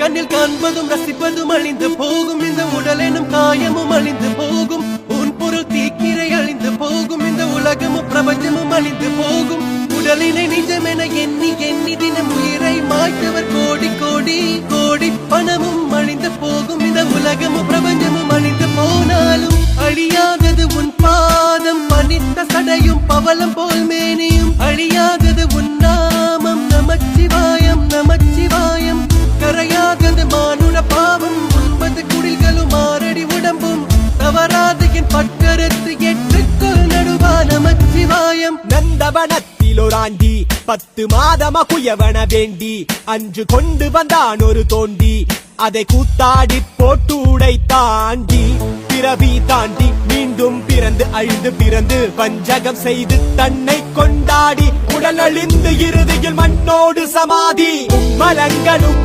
கண்ணில் காண்பதும் ரசிப்பதும் அழிந்து போகும். இந்த உடல் எனும் காயமும் அழிந்து போகும். உன் பொருள் தீக்கிரை அழிந்து போகும். இந்த உலகமும் பிரபஞ்சமும் அழிந்து போகும். உடலினை நிஜமென எண்ணி எண்ணி தினம் உயிரை மாய்த்தவர் கோடி கோடி கோடி. பணமும் அழிந்து போகும். இந்த உலகமும் பிரபஞ்சமும் அழிந்து போனாலும் அழியாதது உன் பாதம். பணித்த சடையும் பவளம் போல் மேனியும் அழியாதது உன் நாமம். நமச்சிவாயம் நமச்சிவாயம். கரையாதது மானுட பாவம். 9 குடில்களும் 6 அடி உடம்பும் தவறாது என் பக்கரத்து 8 நடுவா நமச்சிவாயம். நந்தவனத்தில் ஒரு ஆண்டி 10 மாதமா குயவன வேண்டி அன்று கொண்டு வந்தான் ஒரு தோண்டி. அதை கூத்தாடி போட்டு உடை தாண்டி பிறவி தாண்டி மீண்டும் பிறந்து அழிந்து பிறந்து வஞ்சகம் செய்து தன்னை கொண்டாடி உடல் அழிந்து இறுதியில் மண்ணோடு சமாதி. மலங்களும்